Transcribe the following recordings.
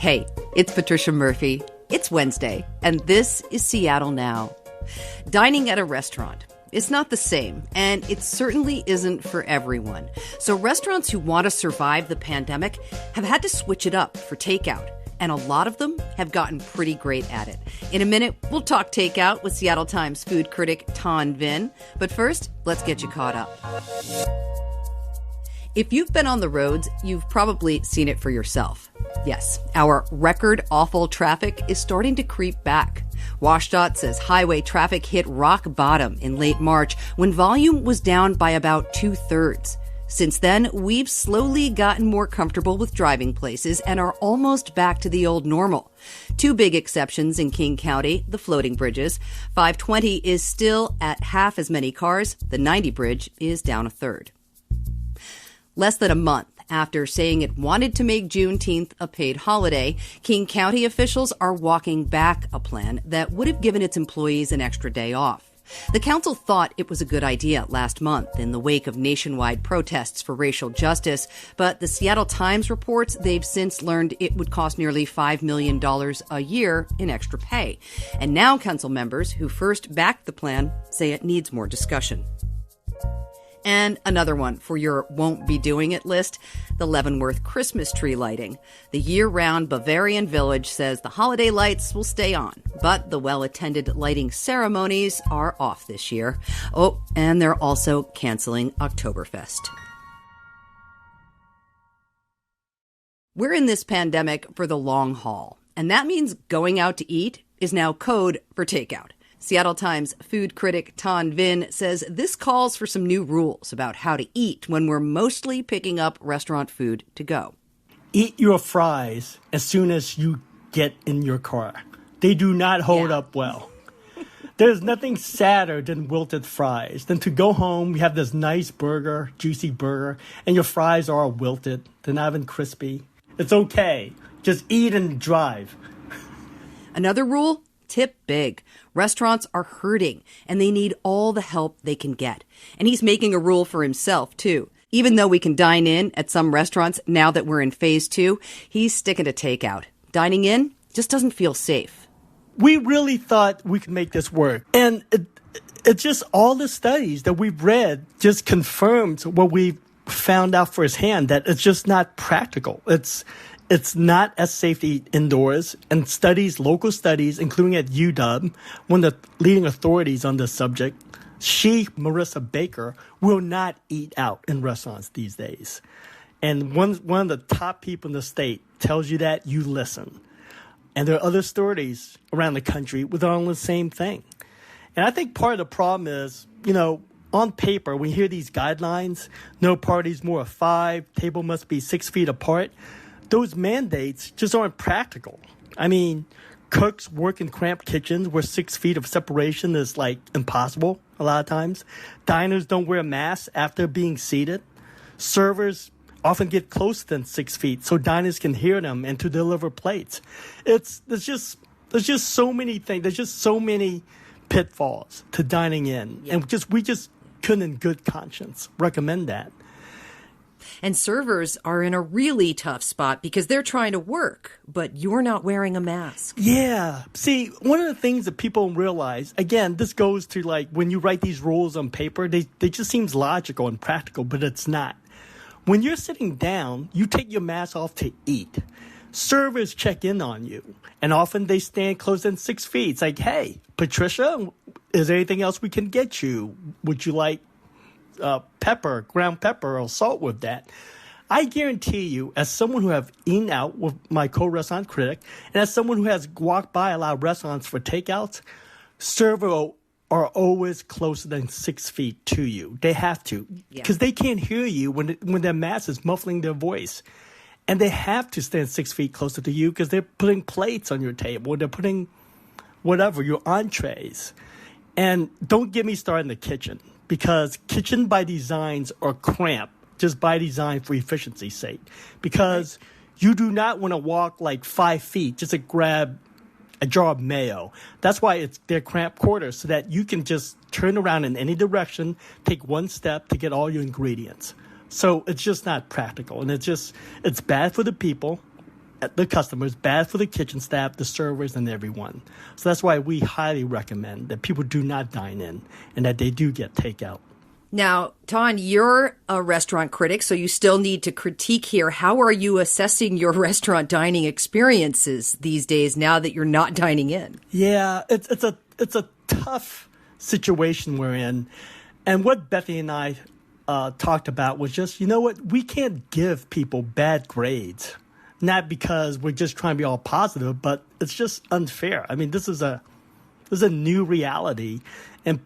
Hey, it's Patricia Murphy. It's Wednesday, and this is Seattle Now. Dining at a restaurant. It's not the same, and it certainly isn't for everyone. So restaurants who want to survive the pandemic have had to switch it up for takeout, and a lot of them have gotten pretty great at it. In a minute, we'll talk takeout with Seattle Times food critic Tan Vinh. But first, let's get you caught up. If you've been on the roads, you've probably seen it for yourself. Yes, our record awful traffic is starting to creep back. WSDOT says highway traffic hit rock bottom in late March when volume was down by about 2/3. Since then, we've slowly gotten more comfortable with driving places and are almost back to the old normal. Two big exceptions in King County, the floating bridges. 520 is still at half as many cars. The 90 bridge is down a third. Less than a month after saying it wanted to make Juneteenth a paid holiday, King County officials are walking back a plan that would have given its employees an extra day off. The council thought it was a good idea last month in the wake of nationwide protests for racial justice, but the Seattle Times reports they've since learned it would cost nearly $5 million a year in extra pay. And now council members who first backed the plan say it needs more discussion. And another one for your won't be doing it list, the Leavenworth Christmas tree lighting. The year-round Bavarian Village says the holiday lights will stay on, but the well-attended lighting ceremonies are off this year. Oh, and they're also canceling Oktoberfest. We're in this pandemic for the long haul, and that means going out to eat is now code for takeout. Seattle Times food critic Tan Vinh says this calls for some new rules about how to eat when we're mostly picking up restaurant food to go. Eat your fries as soon as you get in your car. They do not hold up well. There's nothing sadder than wilted fries. Than to go home, you have this nice burger, juicy burger, and your fries are all wilted. They're not even crispy. It's okay. Just eat and drive. Another rule? Tip big. Restaurants are hurting, and they need all the help they can get. And he's making a rule for himself, too. Even though we can dine in at some restaurants now that we're in phase 2, he's sticking to takeout. Dining in just doesn't feel safe. We really thought we could make this work. And it just all the studies that we've read just confirms what we've found out firsthand, that it's just not practical. It's not as safe to eat indoors, and local studies, including at UW, one of the leading authorities on this subject, Marissa Baker, will not eat out in restaurants these days. And one of the top people in the state tells you that, you listen. And there are other stories around the country with on the same thing. And I think part of the problem is, on paper, we hear these guidelines, no parties more of 5, table must be 6 feet apart. Those mandates just aren't practical. I mean, cooks work in cramped kitchens where 6 feet of separation is impossible a lot of times. Diners don't wear masks after being seated. Servers often get closer than 6 feet so diners can hear them and to deliver plates. There's just so many things. There's just so many pitfalls to dining in. Yeah. And we just couldn't in good conscience recommend that. And servers are in a really tough spot because they're trying to work, but you're not wearing a mask. Yeah. See, one of the things that people realize, again, this goes to when you write these rules on paper, they just seems logical and practical, but it's not. When you're sitting down, you take your mask off to eat. Servers check in on you, and often they stand closer than 6 feet. It's like, hey, Patricia, is there anything else we can get you? Would you like pepper, ground pepper or salt with that? I guarantee you, as someone who have eaten out with my co-restaurant critic, and as someone who has walked by a lot of restaurants for takeouts, servers are always closer than 6 feet to you. They have to, because they can't hear you when their mask is muffling their voice. And they have to stand 6 feet closer to you because they're putting plates on your table. They're putting whatever, your entrees. And don't get me started in the kitchen, because kitchen by designs are cramped just by design for efficiency's sake. Because you do not want to walk 5 feet just to grab a jar of mayo. That's why they're cramped quarters, so that you can just turn around in any direction, take one step to get all your ingredients. So it's just not practical, and it's bad for the people. the customers, bad for the kitchen staff, the servers, and everyone. So that's why we highly recommend that people do not dine in and that they do get takeout. Now, Tan, you're a restaurant critic, so you still need to critique here. How are you assessing your restaurant dining experiences these days now that you're not dining in? Yeah, it's a tough situation we're in. And what Bethany and I talked about was just, you know what, we can't give people bad grades. Not because we're just trying to be all positive, but it's just unfair. I mean, this is a new reality. And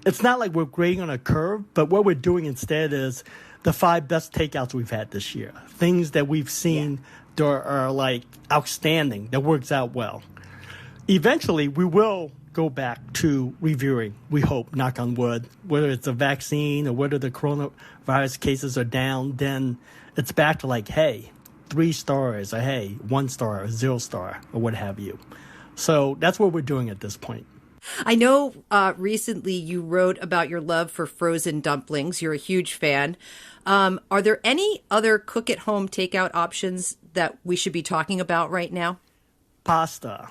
it's not like we're grading on a curve, but what we're doing instead is the 5 best takeouts we've had this year. Things that we've seen that are like outstanding, that works out well. Eventually, we will go back to reviewing, we hope, knock on wood, whether it's a vaccine or whether the coronavirus cases are down, then it's back to like, hey, 3 stars, or hey, 1 star, or 0 star, or what have you. So that's what we're doing at this point. I know recently you wrote about your love for frozen dumplings. You're a huge fan. Are there any other cook-at-home takeout options that we should be talking about right now? Pasta.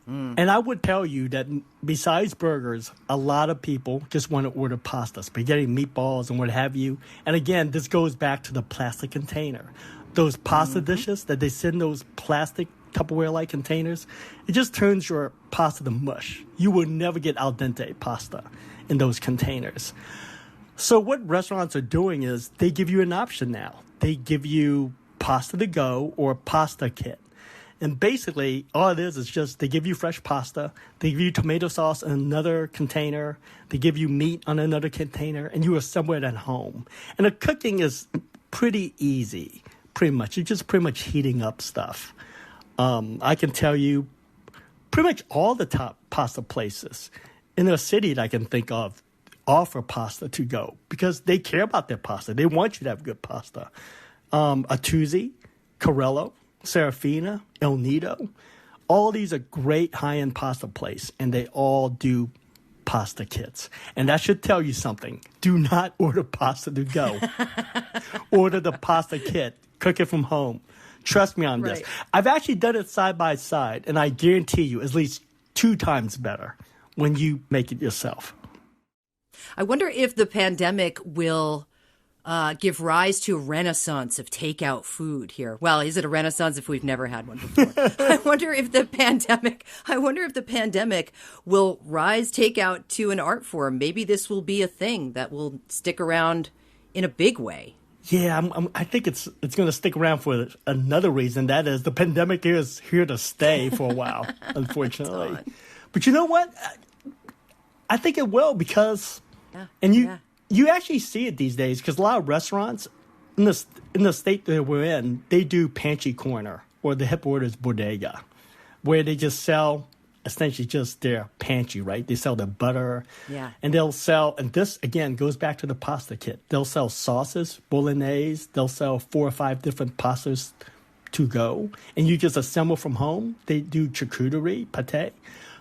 And I would tell you that besides burgers, a lot of people just want to order pasta, spaghetti, meatballs, and what have you. And again, this goes back to the plastic container. Those pasta dishes that they send those plastic Tupperware-like containers, it just turns your pasta to mush. You will never get al dente pasta in those containers. So what restaurants are doing is they give you an option now. They give you pasta to go or pasta kit. And basically, all it is just they give you fresh pasta, they give you tomato sauce in another container, they give you meat on another container, and you assemble it at home. And the cooking is pretty easy, pretty much. You're just pretty much heating up stuff. I can tell you pretty much all the top pasta places in the city that I can think of offer pasta to go because they care about their pasta. They want you to have good pasta. Atuzzi, Corello, Serafina, El Nido, all these are great high-end pasta places, and they all do pasta kits. And that should tell you something. Do not order pasta to go. Order the pasta kit. Cook it from home. Trust me on this. I've actually done it side by side, and I guarantee you at least 2 times better when you make it yourself. I wonder if the pandemic will give rise to a renaissance of takeout food here. Well, is it a renaissance if we've never had one before? I wonder if the pandemic will rise takeout to an art form. Maybe this will be a thing that will stick around in a big way. Yeah, I think it's going to stick around for another reason. That is, the pandemic is here to stay for a while, unfortunately. But you know what? I think it will because, you actually see it these days because a lot of restaurants in the state that we're in, they do pantry corner or the hip word is bodega, where they just sell essentially just their pantry, right? They sell their butter. Yeah. And they'll sell, and this, again, goes back to the pasta kit. They'll sell sauces, bolognese. They'll sell 4 or 5 different pastas to go. And you just assemble from home. They do charcuterie, pate.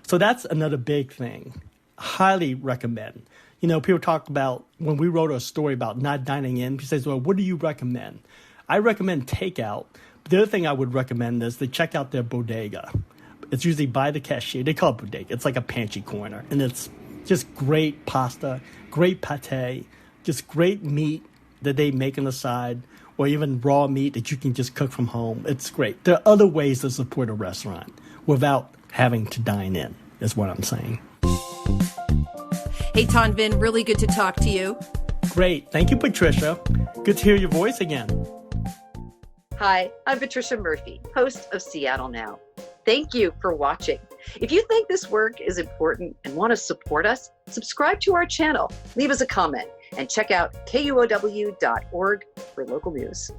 So that's another big thing. Highly recommend. You know, people talk about, when we wrote a story about not dining in, he says, well, what do you recommend? I recommend takeout. But the other thing I would recommend is to check out their bodega. It's usually by the cashier. They call it bodega. It's like a pantry corner. And it's just great pasta, great pate, just great meat that they make on the side, or even raw meat that you can just cook from home. It's great. There are other ways to support a restaurant without having to dine in, is what I'm saying. Hey, Tan Vinh, really good to talk to you. Great. Thank you, Patricia. Good to hear your voice again. Hi, I'm Patricia Murphy, host of Seattle Now. Thank you for watching. If you think this work is important and want to support us, subscribe to our channel, leave us a comment, and check out KUOW.org for local news.